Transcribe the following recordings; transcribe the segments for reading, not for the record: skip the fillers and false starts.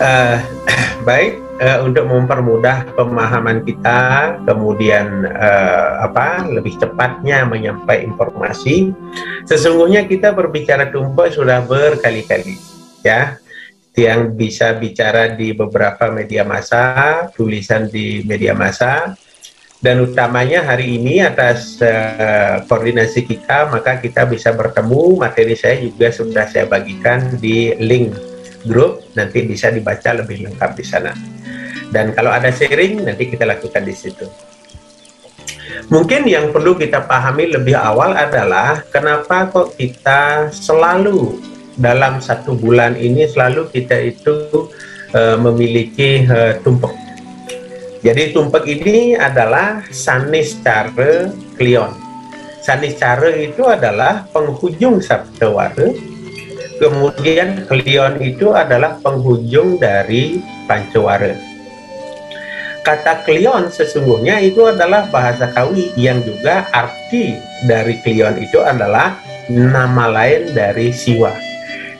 Eh, Baik, untuk mempermudah pemahaman kita, kemudian lebih cepatnya menyampaikan informasi. Sesungguhnya kita berbicara tumpeng sudah berkali-kali, ya. Yang bisa bicara di beberapa media massa, tulisan di media massa, dan utamanya hari ini atas koordinasi kita, maka kita bisa bertemu. Materi saya juga sudah saya bagikan di link grup, nanti bisa dibaca lebih lengkap di sana. Dan kalau ada sharing, nanti kita lakukan di situ. Mungkin yang perlu kita pahami lebih awal adalah kenapa kok kita selalu dalam satu bulan ini selalu kita itu memiliki tumpeng. Jadi tumpeng ini adalah sanis cara klion. Sanis cara itu adalah penghujung saptawara. Kemudian klion itu adalah penghujung dari pancawara. Kata klion sesungguhnya itu adalah bahasa Kawi yang juga arti dari klion itu adalah nama lain dari Siwa.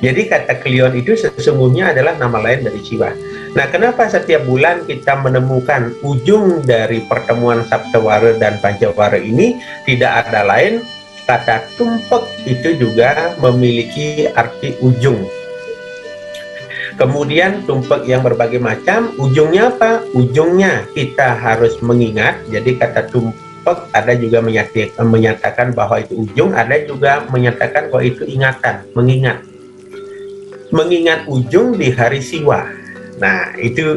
Jadi kata klion itu sesungguhnya adalah nama lain dari Siwa. Nah, kenapa setiap bulan kita menemukan ujung dari pertemuan saptawara dan pancawara ini tidak ada lain? Kata tumpek itu juga memiliki arti ujung. Kemudian tumpek yang berbagai macam, ujungnya apa? Ujungnya kita harus mengingat. Jadi kata tumpek ada juga menyatakan bahwa itu ujung, ada juga menyatakan bahwa itu ingatan, mengingat. Mengingat ujung di hari Siwa. Nah, itu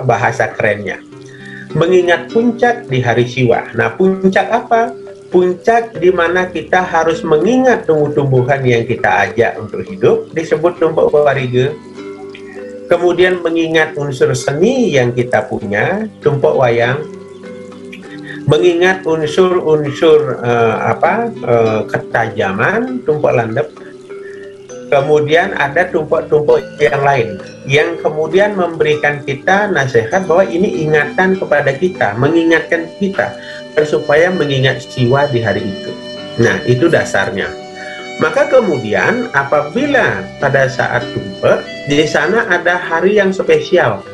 bahasa kerennya. Mengingat puncak di hari Siwa. Nah, puncak apa? Puncak di mana kita harus mengingat tumbuh-tumbuhan yang kita ajak untuk hidup disebut tumpek wariga. Kemudian mengingat unsur seni yang kita punya, tumpek wayang. Mengingat unsur-unsur ketajaman, tumpek landep. Kemudian ada tumpek-tumpek yang lain yang kemudian memberikan kita nasihat bahwa ini ingatan kepada kita, mengingatkan kita supaya mengingat Siwa di hari itu. Nah, itu dasarnya. Maka kemudian apabila pada saat tumpek di sana ada hari yang spesial.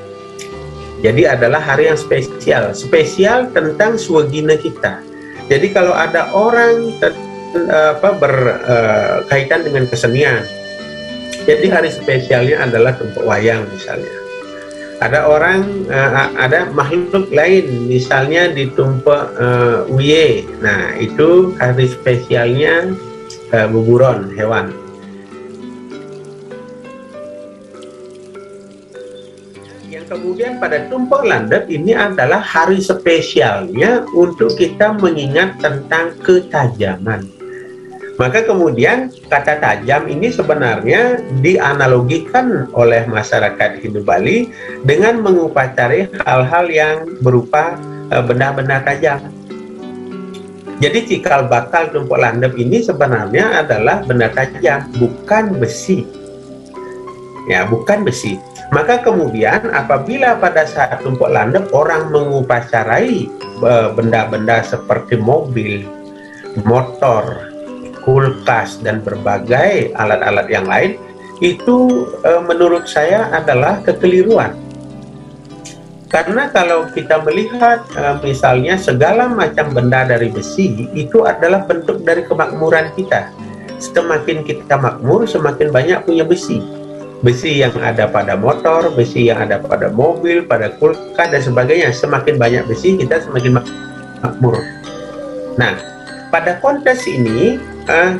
Jadi adalah hari yang spesial tentang swagina kita. Jadi kalau ada orang berkaitan dengan kesenian, jadi hari spesialnya adalah tumpek wayang misalnya. Ada orang, ada makhluk lain misalnya di tumpek uye. Nah, itu hari spesialnya buburon hewan. Yang kemudian pada tumpek landep ini adalah hari spesialnya untuk kita mengingat tentang ketajaman. Maka kemudian kata tajam ini sebenarnya dianalogikan oleh masyarakat Hindu Bali dengan mengupacari hal-hal yang berupa benda-benda tajam. Jadi cikal bakal tumpek landep ini sebenarnya adalah benda tajam, bukan besi. Ya, bukan besi. Maka kemudian apabila pada saat tumpek landep orang mengupacarai benda-benda seperti mobil, motor, kulkas, dan berbagai alat-alat yang lain, itu menurut saya adalah kekeliruan. Karena kalau kita melihat misalnya segala macam benda dari besi itu adalah bentuk dari kemakmuran kita. Semakin kita makmur, semakin banyak punya besi. Besi yang ada pada motor, besi yang ada pada mobil, pada kulkas, dan sebagainya. Semakin banyak besi, kita semakin makmur. Nah, pada konteks ini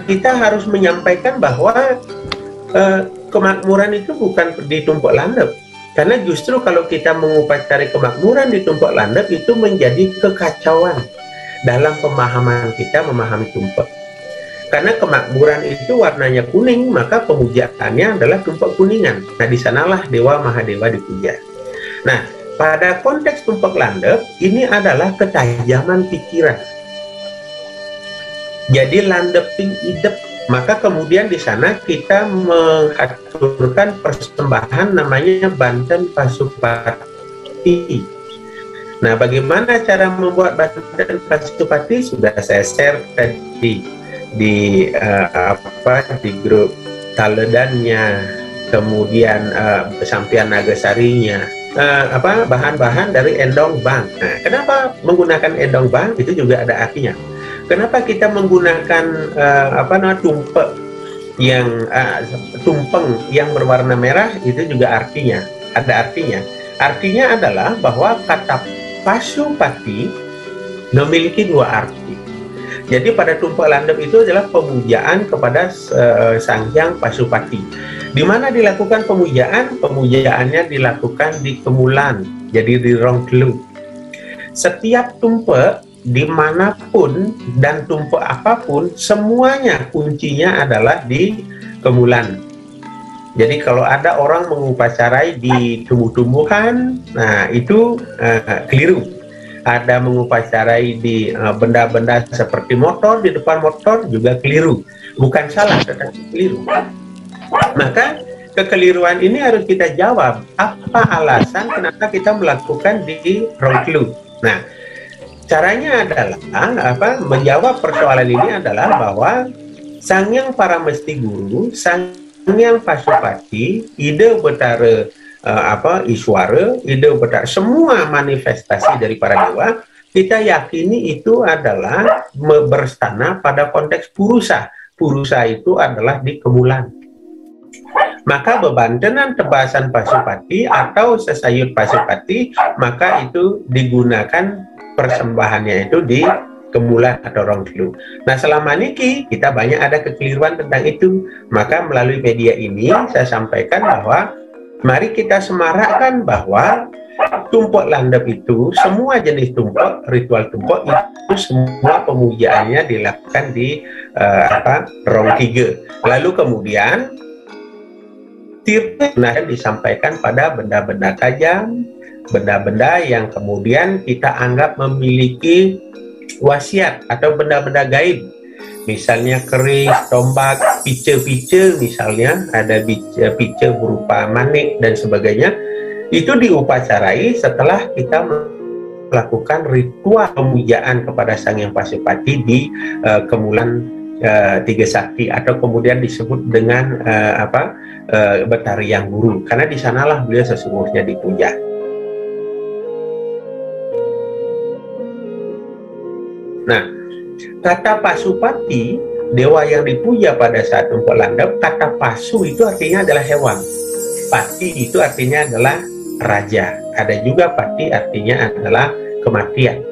kita harus menyampaikan bahwa kemakmuran itu bukan di tumpek landep. Karena justru kalau kita mengupacari kemakmuran di tumpek landep itu menjadi kekacauan dalam pemahaman kita memahami tumpek. Karena kemakmuran itu warnanya kuning, maka pemujaannya adalah tumpek kuningan. Nah, di sanalah Dewa Mahadewa dipuja. Nah, pada konteks tumpek landep ini adalah ketajaman pikiran. Jadi landeping idep, maka kemudian di sana kita mengaturkan persembahan namanya Banten Pasupati. Nah, bagaimana cara membuat Banten Pasupati sudah saya share tadi di grup taledannya, kemudian sampian nagasarinya, bahan-bahan dari endong bang. Nah, kenapa menggunakan endong bang? Itu juga ada artinya. Kenapa kita menggunakan tumpeng yang berwarna merah? Itu juga artinya, ada artinya. Artinya adalah bahwa kata Pasupati memiliki dua arti. Jadi pada tumpeng landep itu adalah pemujaan kepada Sang Hyang Pasupati. Di mana dilakukan pemujaan? Pemujaannya dilakukan di Kemulan, jadi di Rongkelu. Setiap tumpeng dimanapun dan tumpeng apapun, semuanya kuncinya adalah di Kemulan. Jadi kalau ada orang mengupacarai di tumbuh-tumbuhan, nah itu keliru. Ada mengupacarai di benda-benda seperti motor, di depan motor juga keliru. Bukan salah, tetapi keliru. Maka kekeliruan ini harus kita jawab. Apa alasan kenapa kita melakukan di Rongkelu? Nah, caranya adalah menjawab persoalan ini adalah bahwa Sang Hyang Paramesti Guru, Sang Hyang Pasupati, ide betara Iswara, ide betara semua manifestasi dari para dewa, kita yakini itu adalah berstana pada konteks purusa. Purusa itu adalah di Kemulan. Maka bebantenan tebasan Pasupati atau sesayut Pasupati, maka itu digunakan persembahannya itu di Kemulan atau Rongkelu. Nah, selama ini kita banyak ada kekeliruan tentang itu. Maka melalui media ini saya sampaikan bahwa mari kita semarakkan bahwa tumpeng landep itu, semua jenis tumpeng, ritual tumpeng itu semua pemujaannya dilakukan di Rongkige. Lalu kemudian tirta disampaikan pada benda-benda tajam, benda-benda yang kemudian kita anggap memiliki wasiat atau benda-benda gaib, misalnya keris, tombak, pice-pice, misalnya ada pice berupa manik dan sebagainya. Itu diupacarai setelah kita melakukan ritual pemujaan kepada Sang Hyang Pasupati di Kemulan Tiga Sakti, atau kemudian disebut dengan Betari Yang Guru, karena di sanalah beliau sesungguhnya dipuja. Nah, kata Pasupati, dewa yang dipuja pada saat tumpeng landep, kata Pasu itu artinya adalah hewan. Pati itu artinya adalah raja. Ada juga Pati artinya adalah kematian.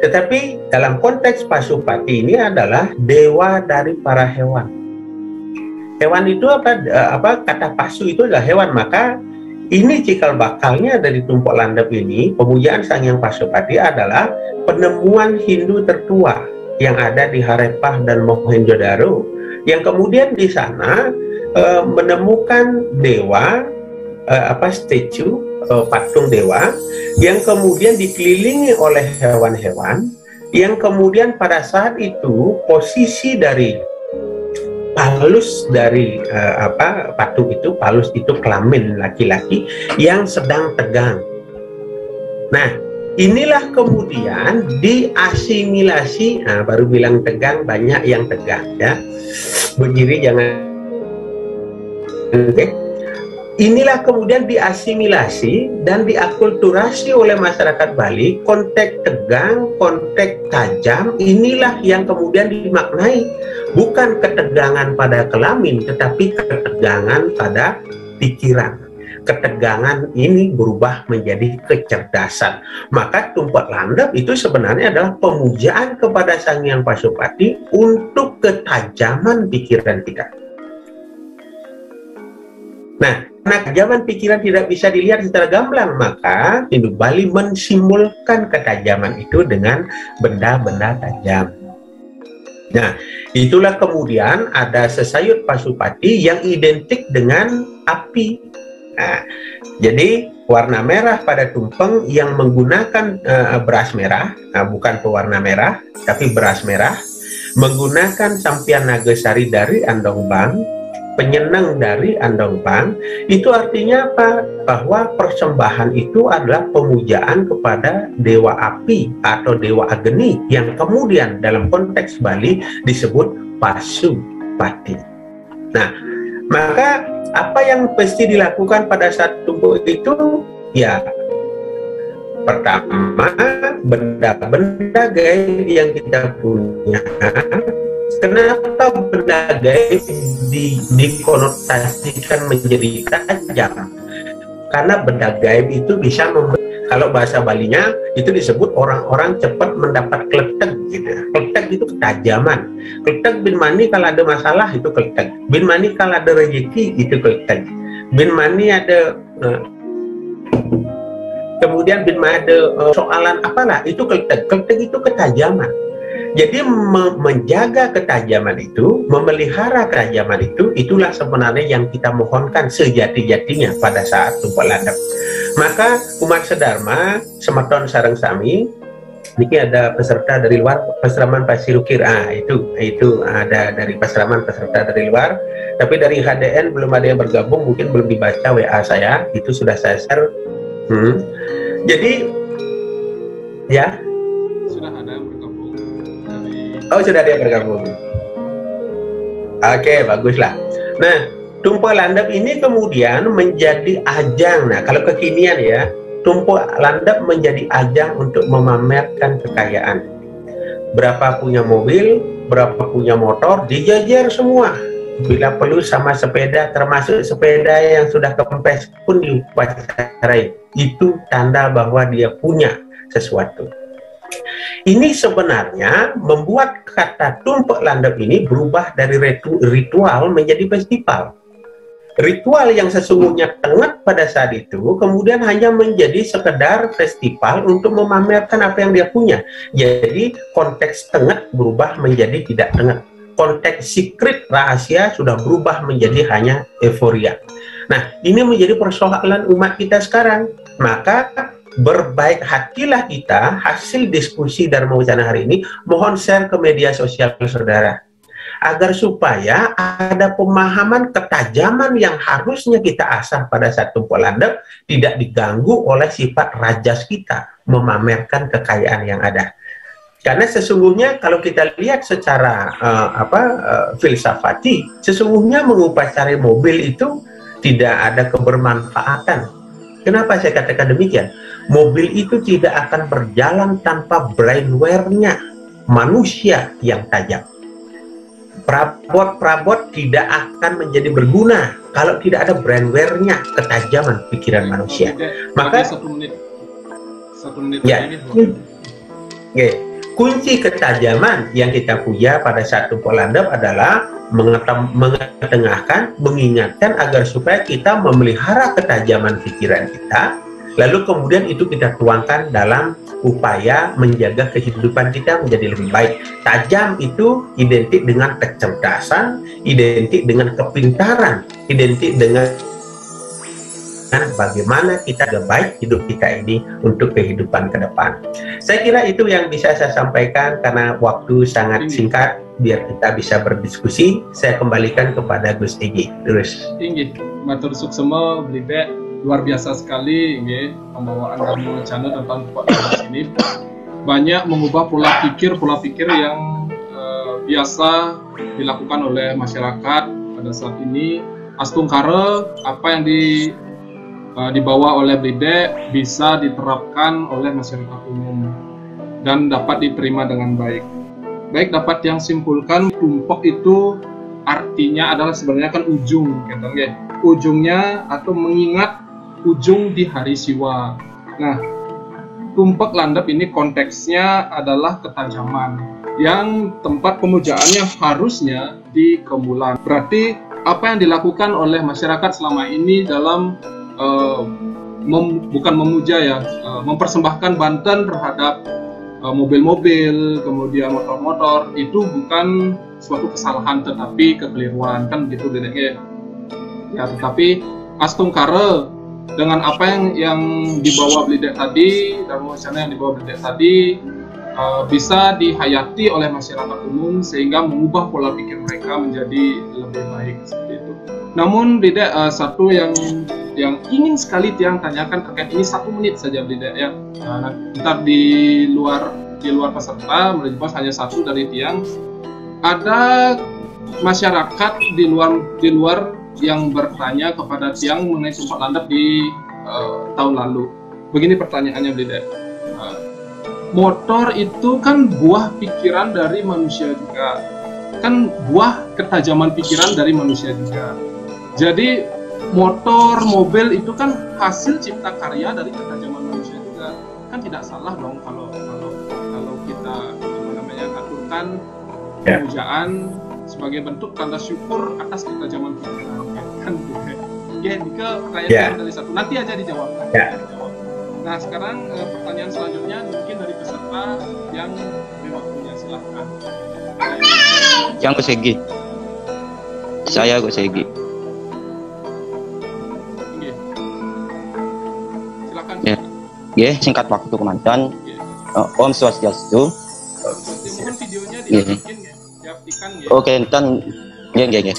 Tetapi dalam konteks Pasupati ini adalah dewa dari para hewan. Hewan itu kata Pasu itu adalah hewan. Maka ini cikal bakalnya dari tumpeng landep ini, pemujaan Sang Hyang Pasupati adalah penemuan Hindu tertua yang ada di Harappa dan Mohenjo-daro, yang kemudian di sana menemukan dewa, patung dewa yang kemudian dikelilingi oleh hewan-hewan, yang kemudian pada saat itu posisi dari palus dari patung itu, palus itu kelamin laki-laki yang sedang tegang. Nah, inilah kemudian diasimilasi, baru bilang tegang, banyak yang tegang ya, berdiri jangan. Inilah kemudian diasimilasi dan diakulturasi oleh masyarakat Bali. Konteks tegang, konteks tajam, inilah yang kemudian dimaknai bukan ketegangan pada kelamin, tetapi ketegangan pada pikiran. Ketegangan ini berubah menjadi kecerdasan. Maka tumpeng landep itu sebenarnya adalah pemujaan kepada Sang Hyang Pasupati untuk ketajaman pikiran kita. Nah, karena ketajaman pikiran tidak bisa dilihat secara gamblang, maka Hindu Bali mensimbolkan ketajaman itu dengan benda-benda tajam. Nah, itulah kemudian ada sesayut Pasupati yang identik dengan api. Nah, jadi warna merah pada tumpeng yang menggunakan beras merah, bukan pewarna merah, tapi beras merah, menggunakan sampian nagasari dari Andong Bang, penyenang dari Andong Bang. Itu artinya apa? Bahwa persembahan itu adalah pemujaan kepada dewa api atau dewa Agni, yang kemudian dalam konteks Bali disebut Pasupati. Nah, Maka apa yang mesti dilakukan pada saat tumpuk itu? Ya, pertama, benda-benda gaib yang kita punya. Kenapa benda gaib dikonotasikan menjadi tajam? Karena benda gaib itu bisa kalau bahasa Balinya itu disebut orang-orang cepat mendapat kletek gitu. Kletek itu ketajaman. Kletek bin mani kalau ada masalah itu kletek. Bin mani kalau ada rezeki itu kletek. Bin mani ada kemudian bin mani ada soalan apalah itu kletek. Kletek itu ketajaman. Jadi menjaga ketajaman itu, memelihara ketajaman itu, itulah sebenarnya yang kita mohonkan sejati-jatinya pada saat tumpuk landep. Maka umat sedharma, semeton sareng sami, ini ada peserta dari luar, Pasraman Pasirukir, itu ada dari Pasraman peserta dari luar, tapi dari HDN belum ada yang bergabung, mungkin belum dibaca WA saya, itu sudah saya share. Jadi, ya. Oh, sudah dia bergabung. Oke, baguslah. Nah, tumpuk landep ini kemudian menjadi ajang. Nah, kalau kekinian ya, tumpuk landep menjadi ajang untuk memamerkan kekayaan. Berapa punya mobil, berapa punya motor, dijajar semua. Bila perlu sama sepeda, termasuk sepeda yang sudah kempes pun diupacarai. Itu tanda bahwa dia punya sesuatu. Ini sebenarnya membuat kata tumpuk landep ini berubah dari ritual menjadi festival. Ritual yang sesungguhnya tengah pada saat itu kemudian hanya menjadi sekedar festival untuk memamerkan apa yang dia punya. Jadi konteks tengah berubah menjadi tidak tengah. Konteks secret rahasia sudah berubah menjadi hanya euforia. Nah, ini menjadi persoalan umat kita sekarang. Maka berbaik hatilah kita hasil diskusi Dharma Wacana hari ini, mohon share ke media sosial saudara agar supaya ada pemahaman ketajaman yang harusnya kita asah pada saat tumpuk landep tidak diganggu oleh sifat rajas kita memamerkan kekayaan yang ada. Karena sesungguhnya kalau kita lihat secara filsafati, sesungguhnya mengupacarai mobil itu tidak ada kebermanfaatan. Kenapa saya katakan demikian? Mobil itu tidak akan berjalan tanpa brainware-nya manusia yang tajam. Perabot-perabot tidak akan menjadi berguna kalau tidak ada brainware-nya, ketajaman pikiran manusia. Maka satu menit ya, kunci ketajaman yang kita punya pada saat tumpuk landep adalah mengetengahkan, mengingatkan agar supaya kita memelihara ketajaman pikiran kita, lalu kemudian itu kita tuangkan dalam upaya menjaga kehidupan kita menjadi lebih baik. Tajam itu identik dengan kecerdasan, identik dengan kepintaran, identik dengan bagaimana kita lebih baik hidup kita ini untuk kehidupan ke depan. Saya kira itu yang bisa saya sampaikan karena waktu sangat singkat, biar kita bisa berdiskusi. Saya kembalikan kepada Gus Igi. Terus. Tinggi, matur suksema, Blibek, luar biasa sekali, pembawaan Dharma Wacana tentang podcast ini banyak mengubah pola pikir yang biasa dilakukan oleh masyarakat pada saat ini. Astungkara apa yang dibawa oleh Blibek bisa diterapkan oleh masyarakat umum dan dapat diterima dengan baik. Baik, dapat yang simpulkan tumpuk itu artinya adalah sebenarnya kan ujung, ujungnya atau mengingat ujung di hari siwa. Nah, tumpuk landep ini konteksnya adalah ketajaman yang tempat pemujaannya harusnya di Kemulan. Berarti apa yang dilakukan oleh masyarakat selama ini dalam bukan memuja ya, mempersembahkan Banten terhadap mobil-mobil, kemudian motor-motor, itu bukan suatu kesalahan tetapi kekeliruan, kan gitu bedanya ya. Tetapi astungkara dengan apa yang dibawa Blibek tadi, Dharma Wacana yang dibawa Blibek tadi bisa dihayati oleh masyarakat umum sehingga mengubah pola pikir mereka menjadi lebih baik seperti itu. Namun Blibek satu yang ingin sekali Tiang tanyakan terkait ini, 1 menit saja Blibek ya. Ntar di luar peserta Melipos hanya 1 dari Tiang. Ada masyarakat di luar yang bertanya kepada Tiang mengenai tumpang landap di tahun lalu. Begini pertanyaannya, Blida. Motor itu kan buah pikiran dari manusia juga, kan buah ketajaman pikiran dari manusia juga. Jadi motor, mobil itu kan hasil cipta karya dari ketajaman manusia juga. Kan tidak salah dong kalau kita aturkan pemujaan sebagai bentuk tanda syukur atas ketajaman pikiran, kan gitu. Ya, Dika pertanyaan dari satu, nanti aja dijawab. Nah, sekarang pertanyaan selanjutnya mungkin dari peserta yang waktunya, silahkan. Yang Gus Egi. Saya Gus Egi. Silakan. Ya, singkat waktu komandan. Om Swastiastu. Mohon videonya diaktifkan ya. Diaktifkan ya. Oke, enten nggih.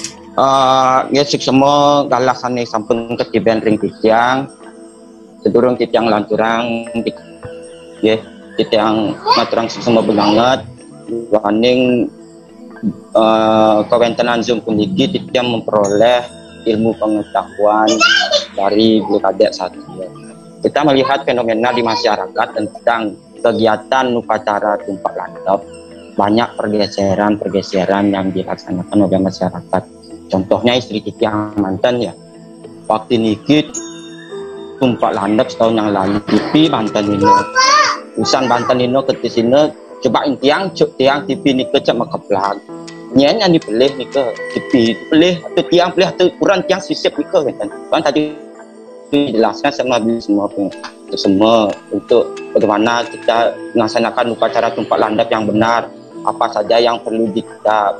Ya semua galasane sampun ketiban ring titiang. Sedurung titiang lanturang ya, titiang ngaturang semua banget. Waning kawentenan Zoom puniki titiang memperoleh ilmu pengetahuan dari Blekadek satu. Kita melihat fenomena di masyarakat tentang kegiatan upacara tumpah landap, banyak pergeseran yang dilaksanakan oleh masyarakat. Contohnya istri titiang mantan ya, waktu niki tumpah landap setahun yang lalu TV Banten ini, usan Banten ini ke sini coba tiang TV ni ke cak makaplag nyen yang dipilih ni ke TV dipilih atau tiang pilih atau kurang tiang sisip ni ke kan tadi dijelaskan semua untuk bagaimana kita melaksanakan upacara tumpah landap yang benar, apa saja yang perlu kita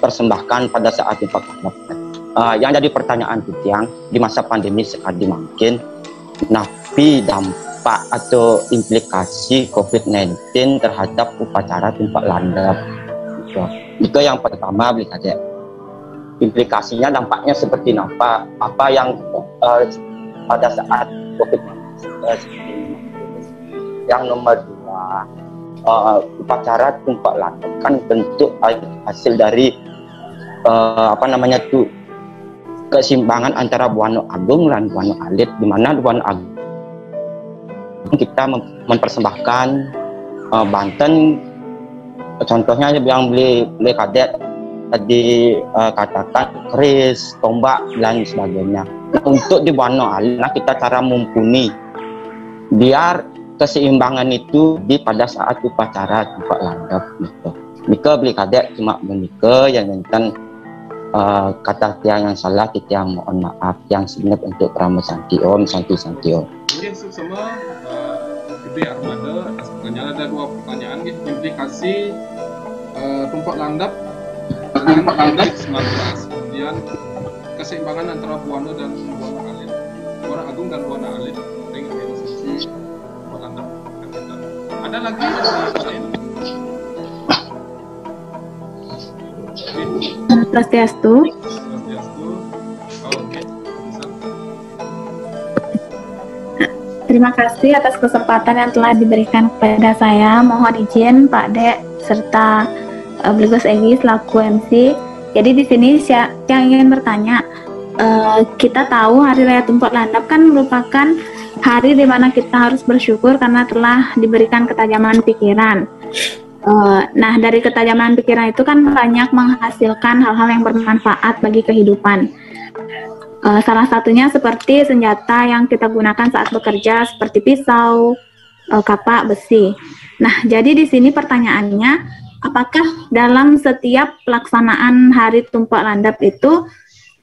persembahkan pada saat tumpah landap. Yang jadi pertanyaan tiang di masa pandemi sekali mungkin, napi dampak atau implikasi COVID-19 terhadap upacara tumpah landap. Itu yang pertama, beli saja. Implikasinya, dampaknya seperti apa? Apa yang pada saat COVID-19? Yang nomor dua, upacara tumpah landap kan bentuk hasil dari keseimbangan antara Buana Agung dan Buana Alit, di mana Buana Agung kita mempersembahkan Banten, contohnya yang beli kadet tadi katakan keris, tombak dan sebagainya. Nah, untuk di Buana Alit kita cara mumpuni biar keseimbangan itu pada saat upacara tumpah landap gitu. Nika beli kadet cuma menikah yang tentang kata tiang yang salah, kita yang mohon maaf, yang sebenarnya untuk Pramu Santi Om, Santi Om. Ini semua Gede Armada, atas pertanyaan ada dua pertanyaan gitu. Implikasi tumpah landap dengan COVID-19, kemudian keseimbangan antara Buana dan Buana Alit, Buana Agung dan Buana Alit dengan realisasi tumpah landap. Ada lagi yang lain? Swastiastu. Terima kasih atas kesempatan yang telah diberikan kepada saya. Mohon izin Pak Dek serta Gus Egi selaku MC. Jadi di sini yang ingin bertanya, kita tahu Hari Raya Tumpah Landap kan merupakan hari di mana kita harus bersyukur karena telah diberikan ketajaman pikiran. Nah, dari ketajaman pikiran itu kan banyak menghasilkan hal-hal yang bermanfaat bagi kehidupan. Salah satunya seperti senjata yang kita gunakan saat bekerja seperti pisau, kapak, besi. Nah, jadi di sini pertanyaannya, apakah dalam setiap pelaksanaan Hari Tumpah Landap itu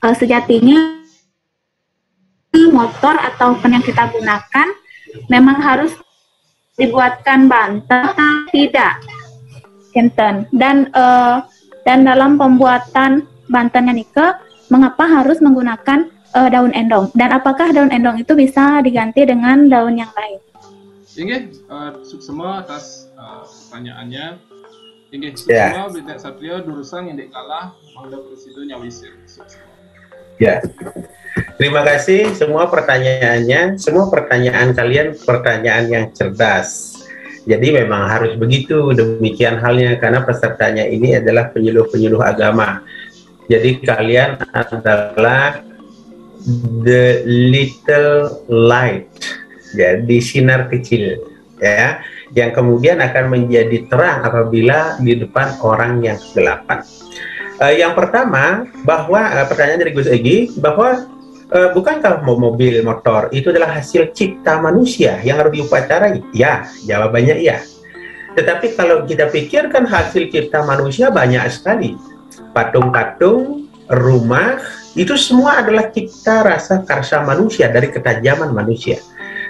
sejatinya motor ataupun yang kita gunakan memang harus dibuatkan Banten atau tidak? Dan dalam pembuatan Bantennya Nike, mengapa harus menggunakan daun endong? Dan apakah daun endong itu bisa diganti dengan daun yang lain? Inge, semua atas pertanyaannya. Inge, semua Bidek Satrio Durusang yang kalah Mangda Presido Nyawisir. Ya, terima kasih semua pertanyaannya. Semua pertanyaan kalian pertanyaan yang cerdas. Jadi memang harus begitu, demikian halnya karena pesertanya ini adalah penyuluh-penyuluh agama. Jadi kalian adalah the little light, jadi sinar kecil, ya, yang kemudian akan menjadi terang apabila di depan orang yang kegelapan. Yang pertama, bahwa pertanyaan dari Gus Egi, bahwa bukankah mobil, motor itu adalah hasil cipta manusia yang harus diupacarai? Ya, jawabannya iya. Tetapi kalau kita pikirkan hasil cipta manusia banyak sekali. Patung-patung, rumah, itu semua adalah cipta rasa karsa manusia dari ketajaman manusia.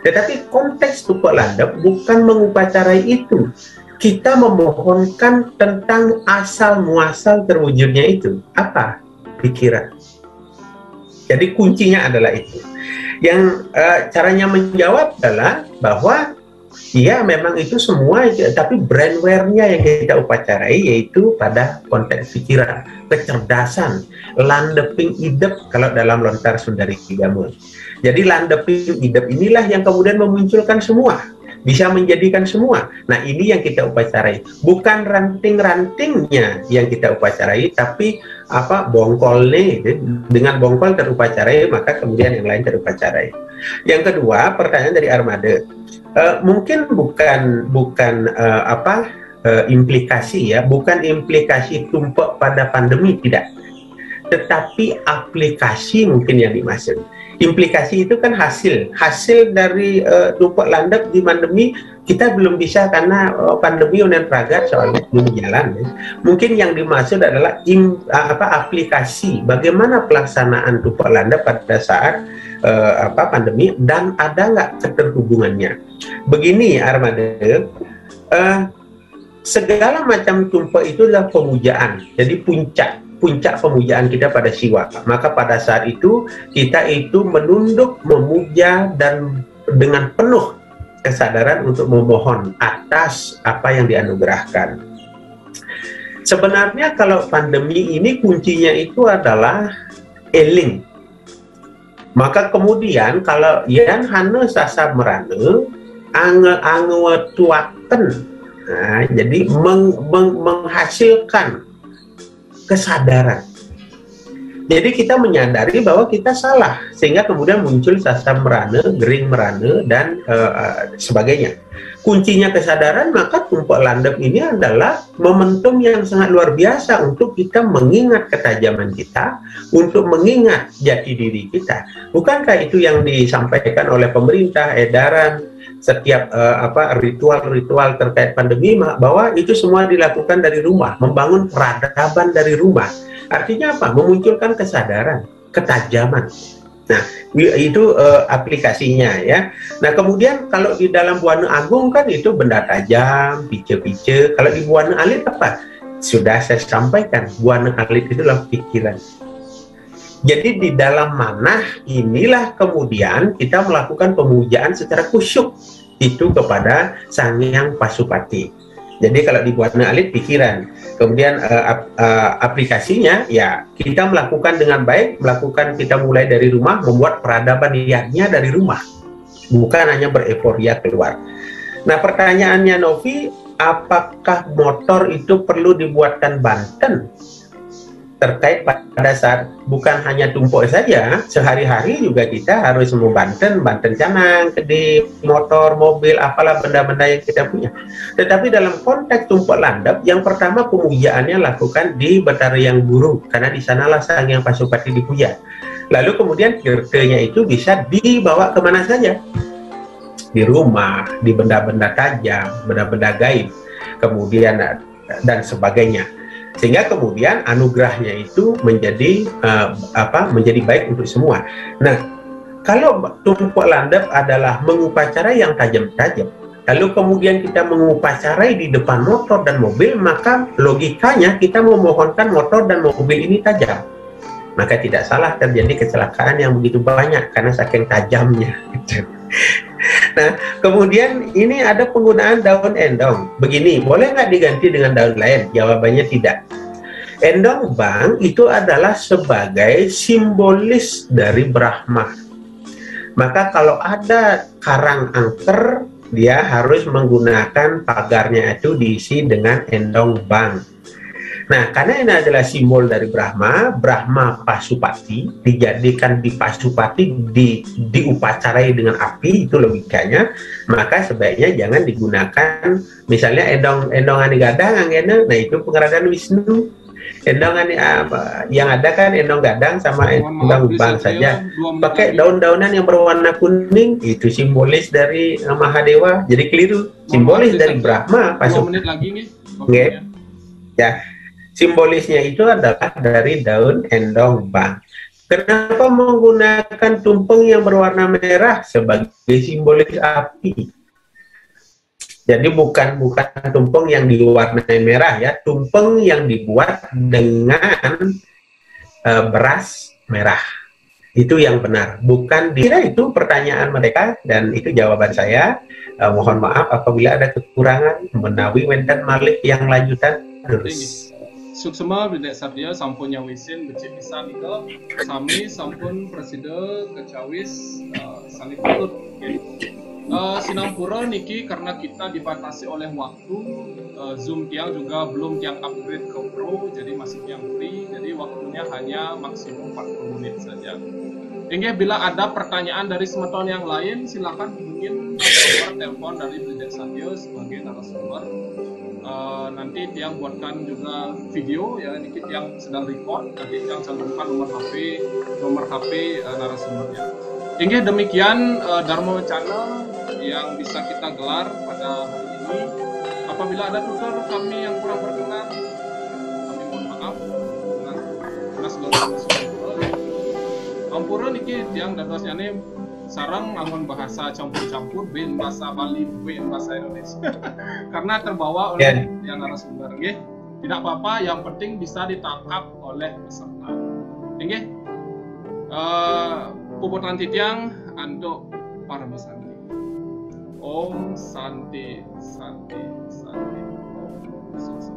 Tetapi konteks Tumpuk Landep bukan mengupacarai itu. Kita memohonkan tentang asal muasal terwujudnya itu. Apa? Pikiran. Jadi kuncinya adalah itu. Yang caranya menjawab adalah bahwa ya memang itu semua, tapi brandware-nya yang kita upacarai yaitu pada konteks pikiran, kecerdasan, landeping idep kalau dalam lontar Sundari Gamul. Jadi landeping idep inilah yang kemudian memunculkan semua, bisa menjadikan semua. Nah, ini yang kita upacarai, bukan ranting-rantingnya yang kita upacarai, tapi apa, bongkolnya. Dengan bongkol terupacarai, maka kemudian yang lain terupacarai. Yang kedua, pertanyaan dari Armade, mungkin bukan implikasi, ya, bukan implikasi tumpuk pada pandemi, tidak, tetapi aplikasi mungkin yang dimaksud. Implikasi itu kan hasil dari Tumpuk Landep di pandemi. Kita belum bisa karena pandemi unen pragat soal belum jalan, ya. Mungkin yang dimaksud adalah aplikasi bagaimana pelaksanaan Tumpuk Landep pada saat pandemi, dan ada nggak keterhubungannya. Begini Armade, segala macam tumpuk itu adalah pemujaan, jadi puncak pemujaan kita pada siwa. Maka pada saat itu kita itu menunduk, memuja, dan dengan penuh kesadaran untuk memohon atas apa yang dianugerahkan. Sebenarnya kalau pandemi ini kuncinya itu adalah eling. Maka kemudian kalau yang hana sasa merana angetuaken, nah, jadi menghasilkan kesadaran. Jadi kita menyadari bahwa kita salah, sehingga kemudian muncul sasa merana, gering merana, dan sebagainya. Kuncinya kesadaran, maka Tumpuk Landep ini adalah momentum yang sangat luar biasa untuk kita mengingat ketajaman kita, untuk mengingat jati diri kita. Bukankah itu yang disampaikan oleh pemerintah, edaran, setiap ritual-ritual terkait pandemi, bahwa itu semua dilakukan dari rumah, membangun peradaban dari rumah. Artinya apa? Memunculkan kesadaran, ketajaman. Nah, itu aplikasinya, ya. Nah, kemudian kalau di dalam Buana Agung kan itu benda tajam, pice-pice. Kalau di Buana Alit apa? Sudah saya sampaikan, Buana Alit itulah pikiran. Jadi di dalam manah inilah kemudian kita melakukan pemujaan secara khusyuk itu kepada Sang Hyang Pasupati. Jadi kalau di Buana Alit pikiran, kemudian aplikasinya ya kita melakukan dengan baik, kita mulai dari rumah, membuat peradaban niatnya dari rumah, bukan hanya bereforia keluar. Nah, pertanyaannya Novi, apakah motor itu perlu dibuatkan Banten? Terkait pada saat bukan hanya tumpuk saja, sehari-hari juga kita harus mau Banten canang, kedip, motor, mobil, apalah benda-benda yang kita punya. Tetapi dalam konteks Tumpuk Landep, yang pertama pemujaannya lakukan di Betara Yang Guru, karena di sanalah Sang Hyang Pasupati dipuja. Lalu kemudian kirtenya itu bisa dibawa kemana saja, di rumah, di benda-benda tajam, benda-benda gaib, kemudian dan sebagainya. Sehingga kemudian anugerahnya itu menjadi menjadi baik untuk semua. Nah, kalau Tumpuk Landep adalah mengupacarai yang tajam-tajam, lalu kemudian kita mengupacarai di depan motor dan mobil, maka logikanya kita memohonkan motor dan mobil ini tajam. Maka tidak salah terjadi kecelakaan yang begitu banyak karena saking tajamnya. Nah, kemudian ini ada penggunaan daun endong. Begini, boleh nggak diganti dengan daun lain? Jawabannya tidak. Endong bang itu adalah sebagai simbolis dari Brahma. Maka kalau ada karang angker, dia harus menggunakan pagarnya itu diisi dengan endong bang. Nah, karena ini adalah simbol dari Brahma, Brahma Pasupati, dijadikan di Pasupati, diupacarai dengan api, itu logikanya, maka sebaiknya jangan digunakan, misalnya endongan gadang, nah itu pengeragatan Wisnu. Endongan yang ada kan endong gadang sama endong ubang saja. Pakai daun-daunan yang berwarna kuning, itu simbolis dari Mahadewa, jadi keliru. Simbolis dari Brahma Pasupati. Ya, simbolisnya itu adalah dari daun endong bang. Kenapa menggunakan tumpeng yang berwarna merah sebagai simbolis api? Jadi bukan tumpeng yang diwarnai merah ya, tumpeng yang dibuat dengan beras merah. Itu yang benar. Bukan kira itu pertanyaan mereka dan itu jawaban saya. Mohon maaf apabila ada kekurangan. Menawi wenten malik yang lanjutan terus. Suksema bidek sabdia sampun nyawisin becik pisan ika sami sampun presiden kecawis sanipun Sinampura niki karena kita dibatasi oleh waktu, Zoom tiang juga belum tiang upgrade ke Pro, jadi masih tiang free, jadi waktunya hanya maksimum 40 menit saja. Hingga bila ada pertanyaan dari semeton yang lain, silakan hubungin nomor telepon dari Bidek Satyo sebagai narasumber. Nanti tiang buatkan juga video ya, ini yang sedang record, nanti tiang cantumkan nomor HP narasumbernya. Hingga demikian Dharma Wacana yang bisa kita gelar pada hari ini. Apabila ada tutur kami yang kurang berkenan, kami mohon maaf. Karena segala sesuatu. Ampura niki tiang dadosnya nih sarang angon bahasa campur-campur, ben bahasa Bali, ben bahasa Indonesia. Karena terbawa oleh yang narasumber, nggih. Tidak apa-apa, yang penting bisa ditangkap oleh peserta. Nggih. Puputan titiang untuk para pesanti. Om Santi Santi Santi Om